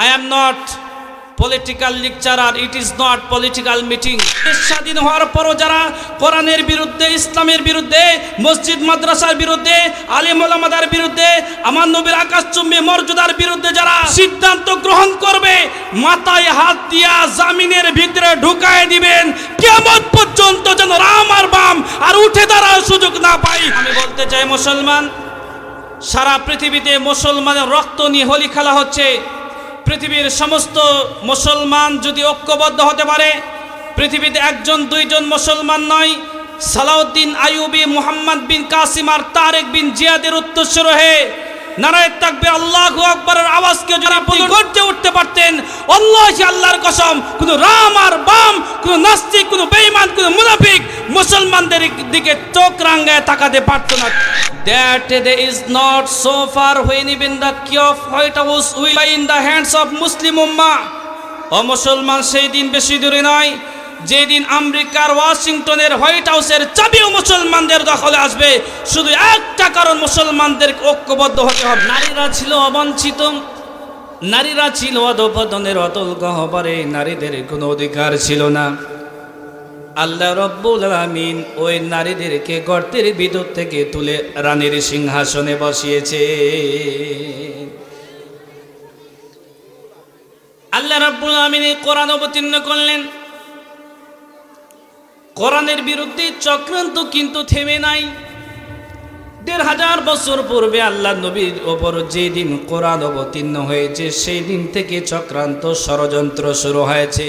I am not political lecturer, it is not political meeting. স্বাধীন হওয়ার পরও যারা কোরআনের বিরুদ্ধে, ইসলামের বিরুদ্ধে, মসজিদ মাদ্রাসার বিরুদ্ধে, আলেম ওলামাদের বিরুদ্ধে, আমার নবীর আকাশচুম্বী মর্যাদার বিরুদ্ধে যারা সিদ্ধান্ত গ্রহণ করবে, মাথায় হাত দিয়া জামিনের ভিতরে ঢুকায় দিবেন, কিয়ামত পর্যন্ত যেন রাম আর বাম আর উঠে দাঁড়ার সুযোগ না পাই। আমি বলতে চাই, মুসলমান, সারা পৃথিবীতে মুসলমানের রক্ত নিয়ে হোলি খেলা হচ্ছে। পৃথিবীর সমস্ত মুসলমান যদি ঐক্যবদ্ধ হতে পারে, পৃথিবীতে একজন দুইজন মুসলমান নয়, সালাউদ্দিন আইয়ুবী, মুহাম্মদ বিন কাসিম আর তারেক বিন জিয়াদের উত্তরসূরি হয়ে নারায়ে তাকবীর আল্লাহু আকবারের আওয়াজকে যারা গর্জে উঠতে পারতেন, আল্লাহি আল্লাহর কসম, কোনো রাম আর বাম, কোনো নাস্তিক, কোনো বেঈমান, কোনো মুনাফিক মুসলমানদের দিকে চোখ রাঙায় তাকাতে পারত না। That day is not so far when even the key of White House will be in the hands of Muslim Ummah. ও মুসলমান, সেই দিন বেশি দূরে নয় যেদিন আমেরিকার ওয়াশিংটনের হোয়াইট হাউসের চাবিও মুসলমানদের দখলে আসবে। শুধু একটা কারণ, মুসলমানদের ঐক্যবদ্ধ হতে হবে। নারীরা ছিল অবঞ্চিত, নারীরা ছিল অধঃপতনের অতল গহ্বরে, নারীদের কোনো অধিকার ছিল না। আল্লাহ রব্বুল আলামিন ওই নারীদেরকে গর্তের ভিতর থেকে তুলে রানীর সিংহাসনে বসিয়েছে। আল্লাহ রব্বুল আলামিন কোরআন অবতীর্ণ করলেন। কোরআনের বিরুদ্ধে চক্রান্ত কিন্তু থেমে নাই। ১৫০০ বছর পূর্বে আল্লাহ নবীর ওপর যেদিন কোরআন অবতীর্ণ হয়েছে, সেই দিন থেকে চক্রান্ত ষড়যন্ত্র শুরু হয়েছে।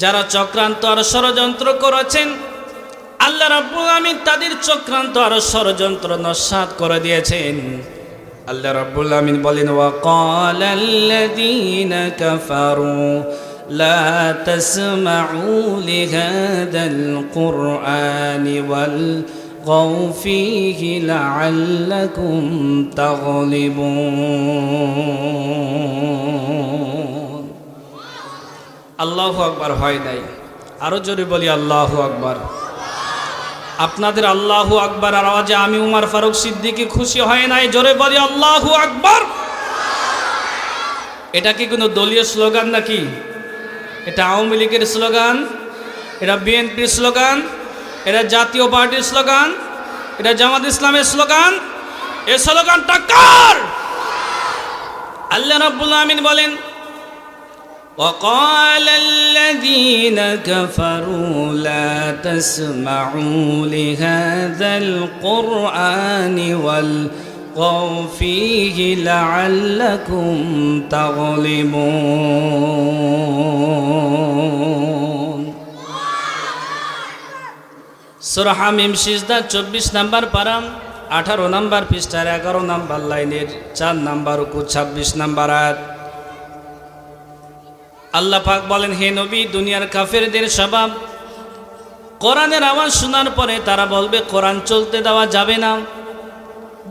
যারা চক্রান্ত আর ষড়যন্ত্র করেছেন, আল্লাহ রাব্বুল আমিন তাদের চক্রান্ত আর ষড়যন্ত্র নস্যাৎ করে দিয়েছেন। আল্লাহ রাব্বুল আমিন বলেন, ওয়াকালাল্লাযীনা কাফারু লা তাসমাউ লিহাদাল কুরআনি ওয়ালগাউ ফীহি লাআল্লাকুম তাগলিবুন। আল্লাহু আকবার হয় নাই? আরো জোরে বলি আল্লাহু আকবার। আপনাদের আল্লাহু আকবার আর আওয়াজে আমি উমর ফারুক সিদ্দিকী খুশি হয় নাই? জোরে বলি আল্লাহু আকবার। এটা কি কোনো দলীয় স্লোগান নাকি? এটা আওয়ামী লীগের স্লোগান? এটা বিএনপির স্লোগান? এটা জাতীয় পার্টির স্লোগান? এটা জামাত ইসলামের স্লোগান? এই স্লোগানটা কার? আল্লাহ রাব্বুল আমিন বলেন, وقال الذين كفروا لا تسمعوا لهذا القرآن والغوا فيه لعلكم تغلبون। সূরা হামিম সিজদা 24 নম্বর পারা 18 নম্বর পৃষ্ঠার 11 নম্বর লাইনের 4 নম্বর রুকু 26 নম্বর আয়াত। আল্লাহ পাক বলেন, হে নবী, দুনিয়ার কাফেরদের স্বভাব, কোরআনের আওয়াজ শোনার পরে তারা বলবে কোরআন চলতে দেওয়া যাবে না।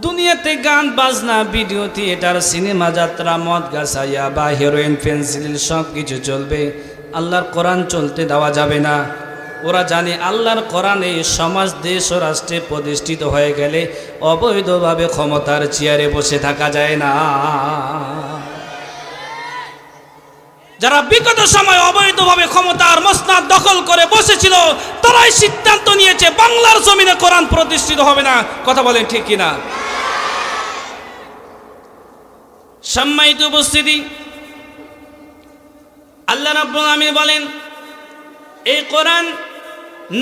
দুনিয়াতে গান বাজনা, ভিডিও থিয়েটার, সিনেমা, যাত্রা, মদ, গাছাইয়া বা হেরোইন, পেন্সিল সব কিছু চলবে, আল্লাহর কোরআন চলতে দেওয়া যাবে না। ওরা জানে আল্লাহর কোরআনে সমাজ, দেশ ও রাষ্ট্রে প্রতিষ্ঠিত হয়ে গেলে অবৈধভাবে ক্ষমতার চেয়ারে বসে থাকা যায় না। যারা বিগত সময় অবৈধভাবে ক্ষমতার মসনদ দখল করে বসেছিল, তারাই সিদ্ধান্ত নিয়েছে বাংলার জমিনে কোরআন প্রতিষ্ঠিত হবে না। কথা বলেন ঠিক কিনা? সম্মানিত উপস্থিতি, আল্লাহ রাব্বুল আমিন বলেন, এই কোরআন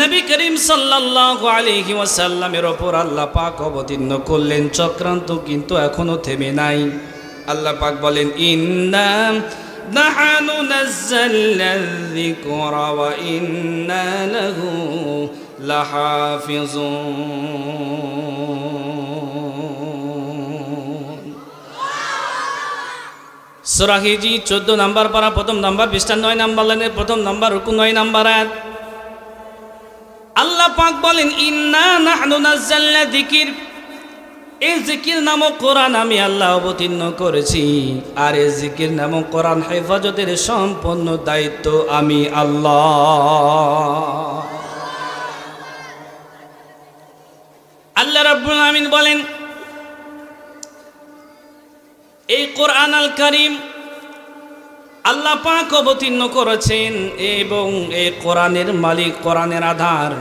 নবী করিম সাল্লাল্লাহু আলাইহি ওয়াসাল্লামের ওপর আল্লাহ পাক অবতীর্ণ করলেন। চক্রান্ত কিন্তু এখনো থেমে নাই। আল্লাহ পাক বলেন, ইন্না নাহনু নাযালনা যিকরা ওয়া ইন্না লাহু লাহাফিজুন। সূরা হিজর 14 নম্বর পারা 1 নম্বর পৃষ্ঠা 9 নম্বর লাইনের 1 নম্বর রুকু 9 নম্বর আয়াত। আল্লাহ পাক বলেন, ইন্না নাহনু নাযালনা যিকির, এই জিকির নামক কোরআন আমি আল্লাহ অবতীর্ণ করেছি, আর এই জিকির নামক কোরআন হেফাজতের সম্পূর্ণ দায়িত্ব আমি আল্লাহ। আল্লাহ রাব্বুল আমিন বলেন, এই কোরআন আল কারীম আল্লাহ পাক অবতীর্ণ করেছেন এবং এই কোরআনের মালিক, কোরআনের আধার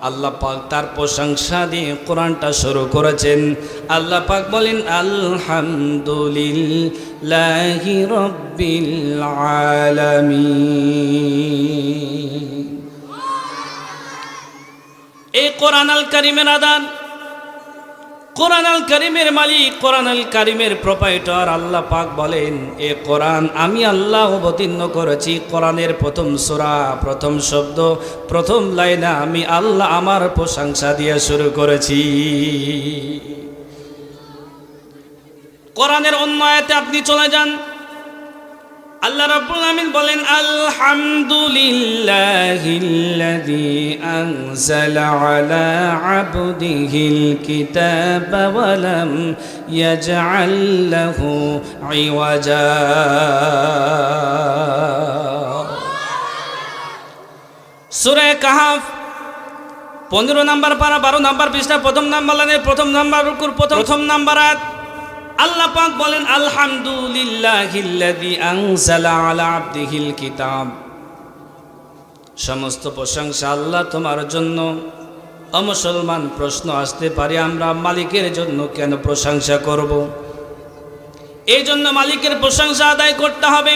আল্লাহ পাক তার প্রশংসা দিয়ে কোরআনটা শুরু করেছেন। আল্লাহ পাক বলেন আলহামদুলিল্লাহি রাব্বিল আলামিন। এই কোরআন আল কারীমের আধার, কোরআন আল কারীমের মালিক, কোরআন আল কারীমের প্রোপাইটর আল্লাহ পাক বলেন এ কোরআন আমি আল্লাহ অবতীর্ণ করেছি। কোরআনের প্রথম সূরা, প্রথম শব্দ, প্রথম লাইনে আমি আল্লাহ আমার প্রশংসা দিয়ে শুরু করেছি। কোরআনের অন্য আয়াতে আপনি চলে যান, আল্লাহ রাব্বুল আলামিন বলেন আলহামদুলিল্লাহিল্লাযী আনজালা আলা আবদিহিল কিতাবা ওয়া লাম ইয়াজআল লাহু ইওয়াজা। সূরা কাহফ 15 নম্বর পারা 12 নম্বর পৃষ্ঠা প্রথম নম্বর লাইনের প্রথম নম্বর রুকুর প্রথম নম্বর আয়াত আল্লাহ পাক বলেন আলহামদুলিল্লাহিল্লাযী আনজালা আলা আবদিহিল কিতাব। সমস্ত প্রশংসা আল্লাহ তোমার জন্য। মুসলমান প্রশ্ন আসতে পারে আমরা মালিকের জন্য কেন প্রশংসা করব? এই জন্য মালিকের প্রশংসা আদায় করতে হবে।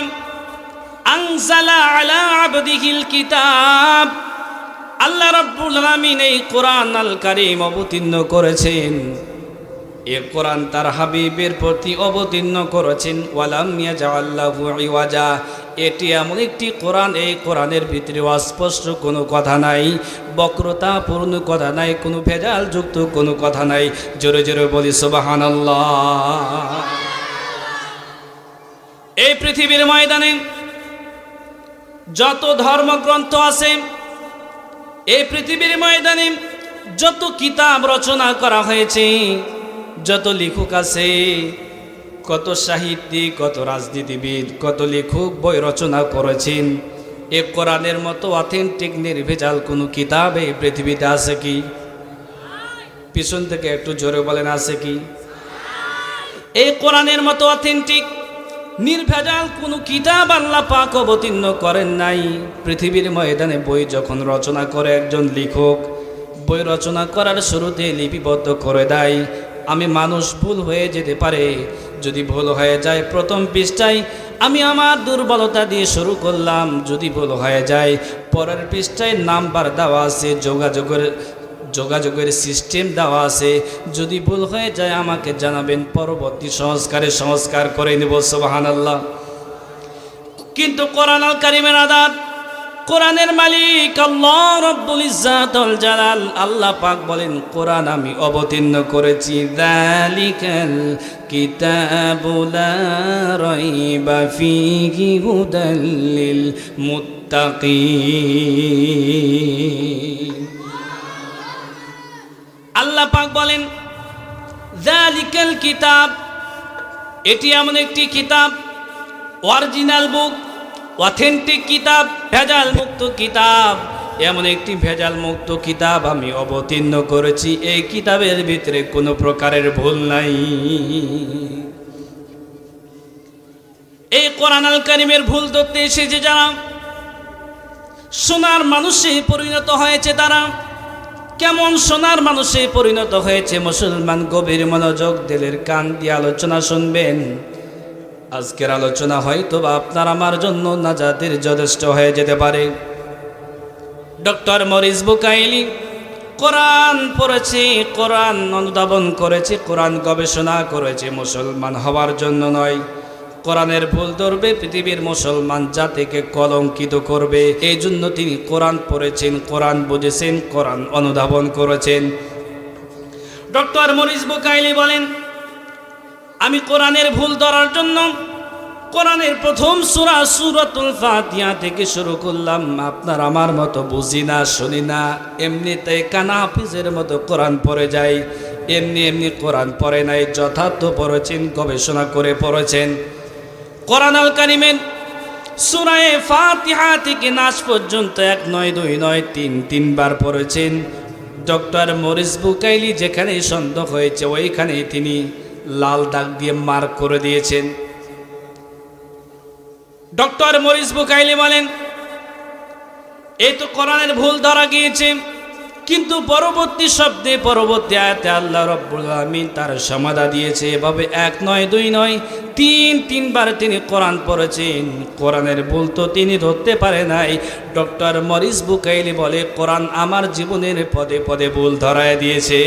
আনজালা আলা আবদিহিল কিতাব, আল্লাহ রাব্বুল আলামিন এই কোরআন আল কারীম অবতীর্ণ করেছেন। এ কোরআন তার হাবিবের প্রতি অবতীর্ণ করেছেন। ওয়ালাম ইয়াজআল লাহু ইওয়াজা, এটি এমন একটি কোরআন, এই কোরআনের ভিতরে অস্পষ্ট কোনো কথা নাই, বক্রতাপূর্ণ কথা নাই, কোনো ভেজাল যুক্ত কোনো কথা নাই। জোরে জোরে বলি সুবহানাল্লাহ। এই পৃথিবীর ময়দানে যত ধর্মগ্রন্থ আছে, এই পৃথিবীর ময়দানে যত কিতাব রচনা করা হয়েছে, যত লেখক আছে, কত সাহিত্যিক, কত রাজনীতিবিদ, কত লেখক বই রচনা করেছেন, এ কোরআনের মতো অথেন্টিক নির্ভেজাল কোনো কিতাব এই পৃথিবীতে আছে কি? পিছন থেকে একটু জোরে বলেন আছে কি? এই কোরআনের মতো অথেন্টিক নির্ভেজাল কোনো কিতাব আল্লাহ পাক অবতীর্ণ করেন নাই। পৃথিবীর ময়দানে বই যখন রচনা করে একজন লেখক, বই রচনা করার শুরুতে লিপিবদ্ধ করে দেয়। আমি মানুষ ভুল হয়ে যেতে পারে, যদি ভুল হয়ে যায় প্রথম পৃষ্ঠায় আমি আমার দুর্বলতা দিয়ে শুরু করলাম, যদি ভুল হয়ে যায় পরের পৃষ্ঠায় নাম্বার দেওয়া আছে, যোগাযোগের সিস্টেম দেওয়া আছে, যদি ভুল হয়ে যায় আমাকে জানাবেন, পরবর্তী সংস্কার করে নেব। সুবহানাল্লাহ। কিন্তু কোরআন আল কারীমের আদাত, কোরআনের মালিক আল্লাহ রাব্বুল ইজ্জাত ওয়াল জালাল আল্লাহ পাক বলেন কোরআন আমি অবতীর্ণ করেছি। যালিকাল কিতাবু লা রাইবা ফীহি হুদাল লিল মুত্তাকিন। আল্লাহ পাক বলেন যালিকাল কিতাব, এটি এমন একটি কিতাব, অরিজিনাল বুক, অথেন্টিক কিতাব, ভেজাল মুক্ত কিতাব, এমন একটি ভেজাল মুক্ত কিতাব আমি অবতীর্ণ করেছি। এই কিতাবের ভিতরে কোনো প্রকারের ভুল নাই। এই কোরআন আল কারীমের ভুল ধরতে এসেছে যারা, সোনার মানুষে পরিণত হয়েছে তারা। কেমন সোনার মানুষে পরিণত হয়েছে মুসলমান? গভীর মনোযোগ দিলের কান দিয়ে আলোচনা শুনবেন। আজকের আলোচনা হয়তো বা আপনার আমার জন্য নাজাতের যথেষ্ট হয়ে যেতে পারে। ডক্টর মরিস বুকাইলি কোরআন পড়েছে, কোরআন অনুধাবন করেছে, কোরআন গবেষণা করেছে, মুসলমান হওয়ার জন্য নয়। কোরআনের ভুল ধরবে, পৃথিবীর মুসলমান জাতিকে কলঙ্কিত করবে, এই জন্য তিনি কোরআন পড়েছেন, কোরআন বুঝেছেন, কোরআন অনুধাবন করেছেন। ডক্টর মরিস বুকাইলি বলেন আমি কোরআনের ভুল ধরার জন্য কোরআনের প্রথম সূরা সূরাতুল ফাতিহা থেকে শুরু করলাম। আপনার আমার মতো বুঝি না, শুনি না, এমনিতে কানা হাফিজের মতো কোরআন পড়ে যাই, এমনি কোরআন পড়ে নাই, যথার্থ পড়েছেন, গবেষণা করে পড়েছেন। কোরআন আল কারীমের সূরা ফাতিহা থেকে নাস পর্যন্ত 1 নয় 2 নয় 3বার পড়েছেন। ডক্টর মরিস বুকাইলি যেখানে সন্দেহ হয়েছে ওইখানে তিনি লাল দাগ দিয়ে মার্ক করে দিয়েছেন। ডক্টর মরিস বুকাইলি বলেন এই তো কোরআনের ভুল ধরা গিয়েছে, কিন্তু পরবর্তী শব্দে পরবর্তী আয়াতে আল্লাহ রাব্বুল আলামিন তার সমাধান দিয়েছে। এভাবে এক নয় দুই নয় তিনবার তিনি কোরআন পড়েছেন, কোরআনের ভুল তো তিনি ধরতে পারে নাই। ডক্টর মরিস বুকাইলি বলে কোরআন আমার জীবনের পদে পদে ভুল ধরায় দিয়েছে।